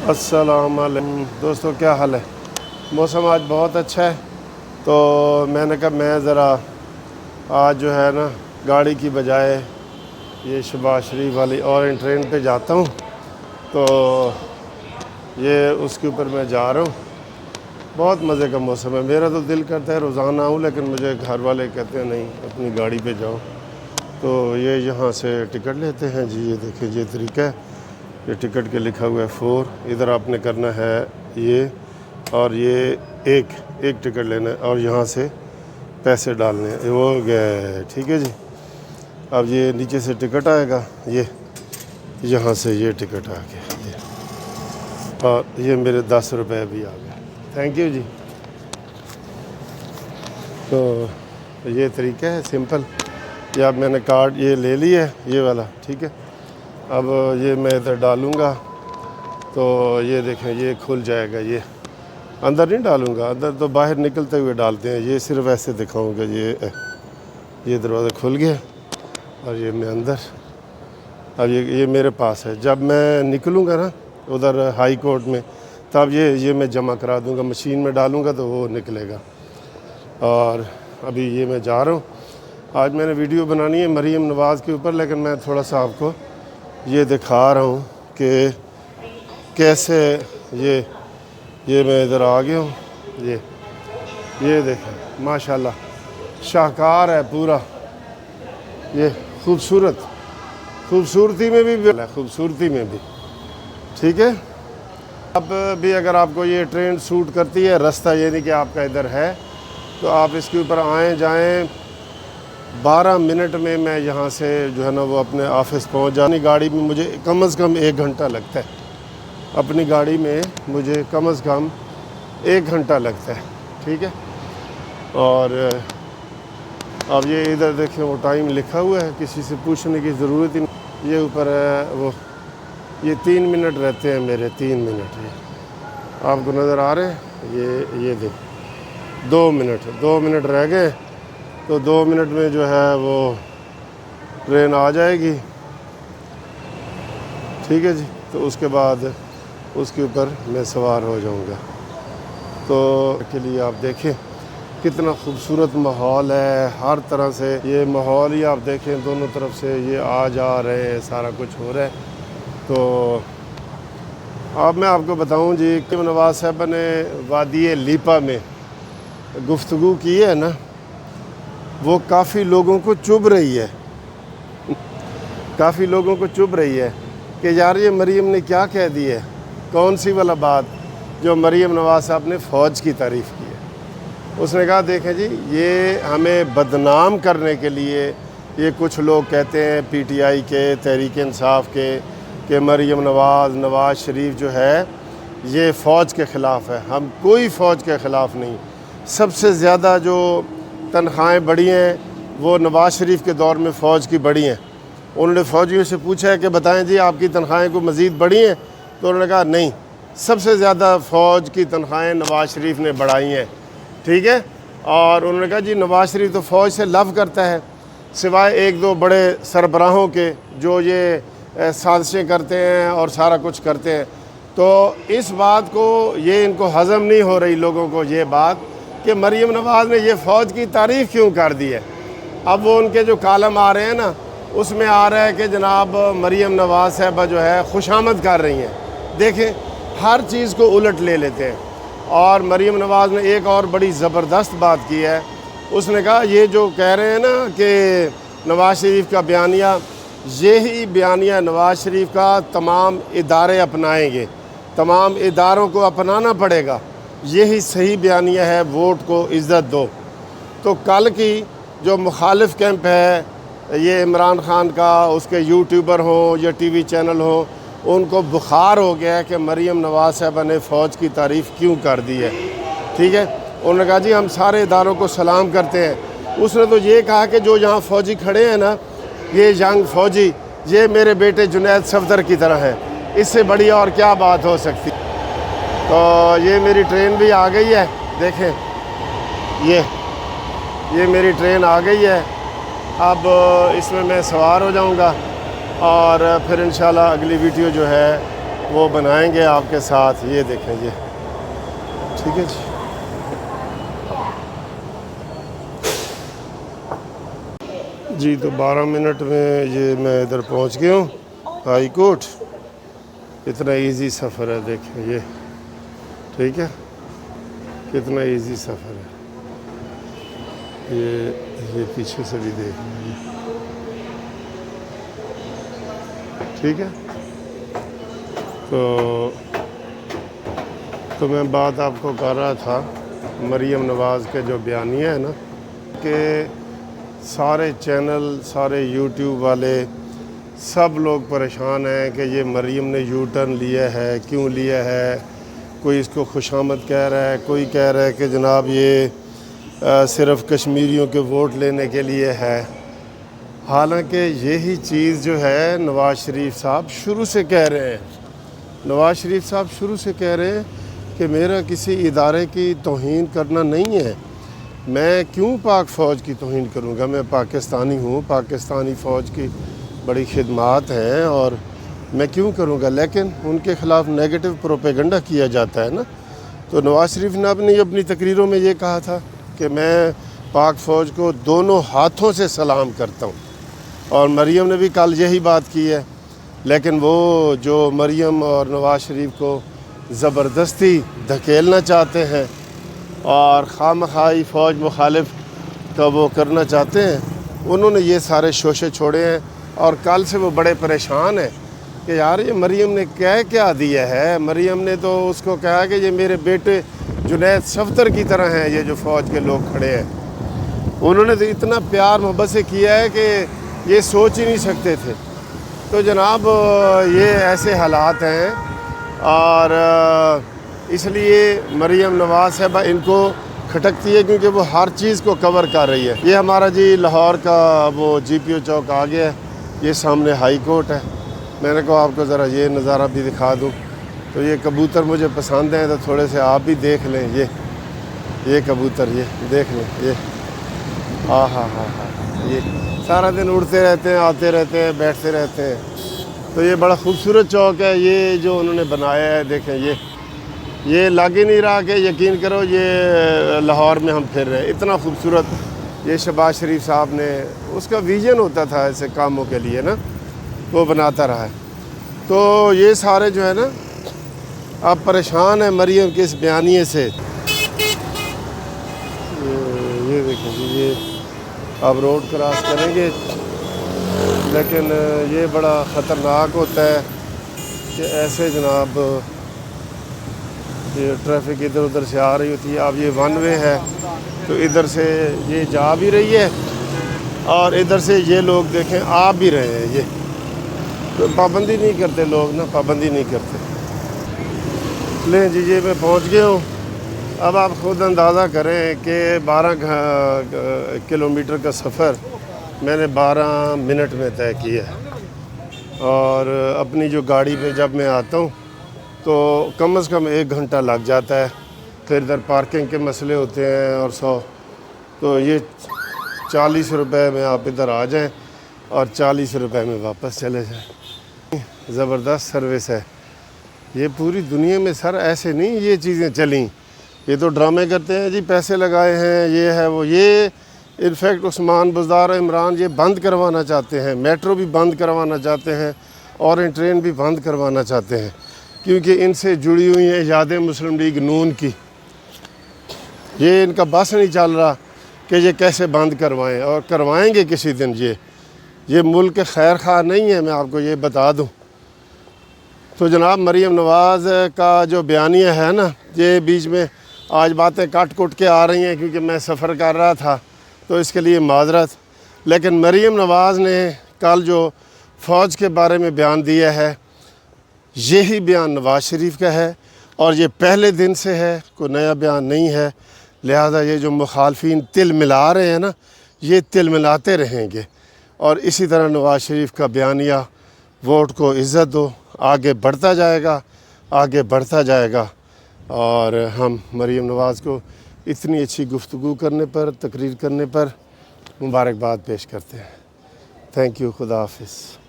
السلام علیکم دوستوں، کیا حال ہے؟ موسم آج بہت اچھا ہے، تو میں نے کہا میں ذرا آج جو ہے نا گاڑی کی بجائے یہ شہباز شریف والی اورینج ٹرین پہ جاتا ہوں، تو یہ اس کے اوپر میں جا رہا ہوں۔ بہت مزے کا موسم ہے، میرا تو دل کرتا ہے روزانہ آؤں، لیکن مجھے گھر والے کہتے ہیں نہیں اپنی گاڑی پہ جاؤ۔ تو یہ یہاں سے ٹکٹ لیتے ہیں جی، یہ دیکھیں یہ طریقہ ہے، یہ ٹکٹ کے لکھا ہوا ہے 4، ادھر آپ نے کرنا ہے یہ، اور یہ ایک ٹکٹ لینا ہے اور یہاں سے پیسے ڈالنے ہیں، وہ گئے، ٹھیک ہے جی۔ اب یہ نیچے سے ٹکٹ آئے گا، یہ یہاں سے یہ ٹکٹ آ گیا یہ، اور یہ میرے 10 روپے بھی آ گئے، تھینک یو جی۔ تو یہ طریقہ ہے سمپل، یہ اب میں نے کارڈ یہ لے لی ہے یہ والا، ٹھیک ہے۔ اب یہ میں ادھر ڈالوں گا تو یہ دیکھیں یہ کھل جائے گا، یہ اندر نہیں ڈالوں گا، اندر تو باہر نکلتے ہوئے ڈالتے ہیں، یہ صرف ایسے دکھاؤں گا۔ یہ دروازہ کھل گیا اور یہ میں اندر، اب یہ میرے پاس ہے، جب میں نکلوں گا نا ادھر ہائی کورٹ میں تب یہ میں جمع کرا دوں گا، مشین میں ڈالوں گا تو وہ نکلے گا۔ اور ابھی یہ میں جا رہا ہوں، آج میں نے ویڈیو بنانی ہے مریم نواز کے اوپر، لیکن میں تھوڑا سا آپ کو یہ دکھا رہا ہوں کہ کیسے یہ میں ادھر آ گیا ہوں۔ یہ دیکھیں ماشاءاللہ شاہکار ہے پورا، یہ خوبصورتی میں بھی ٹھیک ہے۔ اب بھی اگر آپ کو یہ ٹرین سوٹ کرتی ہے، راستہ یہ نہیں کہ آپ کا ادھر ہے، تو آپ اس کے اوپر آئیں جائیں، 12 منٹ میں یہاں سے جو ہے نا وہ اپنے آفس پہنچ جانی۔ گاڑی میں مجھے کم از کم 1 گھنٹہ لگتا ہے، اپنی گاڑی میں مجھے کم از کم 1 گھنٹہ لگتا ہے، ٹھیک ہے۔ اور اب یہ ادھر دیکھیں وہ ٹائم لکھا ہوا ہے، کسی سے پوچھنے کی ضرورت ہی نہیں، یہ اوپر ہے وہ، یہ 3 منٹ رہتے ہیں میرے، 3 منٹ یہ آپ کو نظر آ رہے ہیں، یہ دیکھ 2 منٹ رہ گئے، تو 2 منٹ میں جو ہے وہ ٹرین آ جائے گی، ٹھیک ہے جی۔ تو اس کے بعد اس کے اوپر میں سوار ہو جاؤں گا۔ تو کے لیے آپ دیکھیں کتنا خوبصورت ماحول ہے، ہر طرح سے یہ ماحول ہی آپ دیکھیں، دونوں طرف سے یہ آ جا رہے ہیں، سارا کچھ ہو رہا ہے۔ تو اب میں آپ کو بتاؤں جی کہ نواز صاحب نے وادی لیپا میں گفتگو کی ہے نا، وہ کافی لوگوں کو چبھ رہی ہے کہ یار یہ مریم نے کیا کہہ دی ہے، کون سی والا بات جو مریم نواز صاحب نے فوج کی تعریف کی ہے۔ اس نے کہا دیکھیں جی، یہ ہمیں بدنام کرنے کے لیے یہ کچھ لوگ کہتے ہیں پی ٹی آئی کے، تحریک انصاف کے، کہ مریم نواز شریف جو ہے یہ فوج کے خلاف ہے۔ ہم کوئی فوج کے خلاف نہیں، سب سے زیادہ جو تنخواہیں بڑھی ہیں وہ نواز شریف کے دور میں فوج کی بڑھی ہیں۔ انہوں نے فوجیوں سے پوچھا ہے کہ بتائیں جی آپ کی تنخواہیں کو مزید بڑھی ہیں، تو انہوں نے کہا نہیں، سب سے زیادہ فوج کی تنخواہیں نواز شریف نے بڑھائی ہیں، ٹھیک ہے۔ اور انہوں نے کہا جی نواز شریف تو فوج سے لو کرتا ہے، سوائے 1-2 بڑے سربراہوں کے جو یہ سازشیں کرتے ہیں اور سارا کچھ کرتے ہیں۔ تو اس بات کو یہ ان کو ہضم نہیں ہو رہی لوگوں کو، یہ بات کہ مریم نواز نے یہ فوج کی تعریف کیوں کر دی ہے۔ اب وہ ان کے جو کالم آ رہے ہیں نا، اس میں آ رہا ہے کہ جناب مریم نواز صاحبہ جو ہے خوشامد کر رہی ہیں۔ دیکھیں ہر چیز کو الٹ لے لیتے ہیں۔ اور مریم نواز نے ایک اور بڑی زبردست بات کی ہے، اس نے کہا یہ جو کہہ رہے ہیں نا کہ نواز شریف کا بیانیہ، یہی بیانیہ نواز شریف کا تمام ادارے اپنائیں گے، تمام اداروں کو اپنانا پڑے گا، یہی صحیح بیانیہ ہے، ووٹ کو عزت دو۔ تو کل کی جو مخالف کیمپ ہے یہ عمران خان کا، اس کے یوٹیوبر ہوں یا ٹی وی چینل ہوں، ان کو بخار ہو گیا ہے کہ مریم نواز صاحبہ نے فوج کی تعریف کیوں کر دی ہے، ٹھیک ہے۔ انہوں نے کہا جی ہم سارے اداروں کو سلام کرتے ہیں۔ اس نے تو یہ کہا کہ جو یہاں فوجی کھڑے ہیں نا، یہ ینگ فوجی، یہ میرے بیٹے جنید صفدر کی طرح ہیں، اس سے بڑی اور کیا بات ہو سکتی۔ تو یہ میری ٹرین بھی آ گئی ہے، دیکھیں یہ میری ٹرین آ گئی ہے، اب اس میں سوار ہو جاؤں گا، اور پھر انشاءاللہ اگلی ویڈیو جو ہے وہ بنائیں گے آپ کے ساتھ. یہ دیکھیں یہ ٹھیک ہے جی. جی تو 12 منٹ میں یہ میں ادھر پہنچ گیا ہوں ہائی کورٹ. اتنا ایزی سفر ہے دیکھیں یہ ٹھیک ہے کتنا ایزی سفر ہے. یہ پیچھے سے بھی دیکھ لیں ٹھیک ہے. تو میں بات آپ کو کر رہا تھا مریم نواز کے جو بیانیہ ہے نا کہ سارے چینل سارے یوٹیوب والے سب لوگ پریشان ہیں کہ یہ مریم نے یو ٹرن لیا ہے کیوں لیا ہے. کوئی اس کو خوشامد کہہ رہا ہے کوئی کہہ رہا ہے کہ جناب یہ صرف کشمیریوں کے ووٹ لینے کے لیے ہے. حالانکہ یہی چیز جو ہے نواز شریف صاحب شروع سے کہہ رہے ہیں. نواز شریف صاحب شروع سے کہہ رہے ہیں کہ میرا کسی ادارے کی توہین کرنا نہیں ہے. میں کیوں پاک فوج کی توہین کروں گا. میں پاکستانی ہوں. پاکستانی فوج کی بڑی خدمات ہیں اور میں کیوں کروں گا. لیکن ان کے خلاف نیگیٹو پروپیگنڈا کیا جاتا ہے نا. تو نواز شریف نے اپنی تقریروں میں یہ کہا تھا کہ میں پاک فوج کو دونوں ہاتھوں سے سلام کرتا ہوں. اور مریم نے بھی کل یہی بات کی ہے. لیکن وہ جو مریم اور نواز شریف کو زبردستی دھکیلنا چاہتے ہیں اور خواہی فوج مخالف کا وہ کرنا چاہتے ہیں انہوں نے یہ سارے شوشے چھوڑے ہیں. اور کل سے وہ بڑے پریشان ہیں کہ یار یہ مریم نے کیا دیا ہے. مریم نے تو اس کو کہا کہ یہ میرے بیٹے جنید صفدر کی طرح ہیں یہ جو فوج کے لوگ کھڑے ہیں. انہوں نے تو اتنا پیار محبت سے کیا ہے کہ یہ سوچ ہی نہیں سکتے تھے. تو جناب یہ ایسے حالات ہیں اور اس لیے مریم نواز صاحبہ ان کو کھٹکتی ہے کیونکہ وہ ہر چیز کو کور کر رہی ہے. یہ ہمارا جی لاہور کا وہ جی پی او چوک آ گیا ہے. یہ سامنے ہائی کورٹ ہے. میں نے کہا آپ کو ذرا یہ نظارہ بھی دکھا دوں. تو یہ کبوتر مجھے پسند ہیں تو تھوڑے سے آپ بھی دیکھ لیں. یہ کبوتر یہ دیکھ لیں یہ ہاں یہ سارا دن اڑتے رہتے ہیں آتے رہتے ہیں بیٹھتے رہتے ہیں. تو یہ بڑا خوبصورت چوک ہے یہ جو انہوں نے بنایا ہے. دیکھیں یہ لگ ہی نہیں رہا کہ یقین کرو یہ لاہور میں ہم پھر رہے ہیں. اتنا خوبصورت یہ شہباز شریف صاحب نے اس کا ویژن ہوتا تھا ایسے کاموں کے لیے نا وہ بناتا رہا ہے. تو یہ سارے جو ہے نا آپ پریشان ہیں مریم کے اس بیانیے سے. یہ دیکھیں جی یہ آپ روڈ کراس کریں گے لیکن یہ بڑا خطرناک ہوتا ہے کہ ایسے جناب یہ ٹریفک ادھر ادھر سے آ رہی ہوتی ہے. اب یہ ون وے ہے تو ادھر سے یہ جا بھی رہی ہے اور ادھر سے یہ لوگ دیکھیں آ بھی رہے ہیں. یہ تو پابندی نہیں کرتے لوگ نا پابندی نہیں کرتے. لیں جی یہ میں پہنچ گیا ہوں. اب آپ خود اندازہ کریں کہ 12 کلومیٹر کا سفر میں نے 12 منٹ میں طے کیا ہے. اور اپنی جو گاڑی پہ جب میں آتا ہوں تو کم از کم 1 گھنٹہ لگ جاتا ہے. پھر ادھر پارکنگ کے مسئلے ہوتے ہیں اور 100 تو یہ 40 روپے میں آپ ادھر آ جائیں اور 40 روپے میں واپس چلے جائیں. زبردست سروس ہے. یہ پوری دنیا میں سر ایسے نہیں یہ چیزیں چلیں. یہ تو ڈرامے کرتے ہیں جی پیسے لگائے ہیں یہ ہے وہ. یہ انفیکٹ عثمان بزدار عمران یہ بند کروانا چاہتے ہیں. میٹرو بھی بند کروانا چاہتے ہیں اورینٹ ٹرین بھی بند کروانا چاہتے ہیں کیونکہ ان سے جڑی ہوئی ہیں ایجاد مسلم لیگ نون کی. یہ ان کا بس نہیں چل رہا کہ یہ کیسے بند کروائیں اور کروائیں گے کسی دن. یہ ملک خیر خواہ نہیں ہے میں آپ کو یہ بتا دوں. تو جناب مریم نواز کا جو بیانیہ ہے نا یہ بیچ میں آج باتیں کٹ کے آ رہی ہیں کیونکہ میں سفر کر رہا تھا تو اس کے لیے معذرت. لیکن مریم نواز نے کل جو فوج کے بارے میں بیان دیا ہے یہی بیان نواز شریف کا ہے اور یہ پہلے دن سے ہے کوئی نیا بیان نہیں ہے. لہذا یہ جو مخالفین تل ملا رہے ہیں نا یہ تل ملاتے رہیں گے. اور اسی طرح نواز شریف کا بیانیہ ووٹ کو عزت دو آگے بڑھتا جائے گا آگے بڑھتا جائے گا. اور ہم مریم نواز کو اتنی اچھی گفتگو کرنے پر تقریر کرنے پر مبارکباد پیش کرتے ہیں. Thank you. خدا حافظ.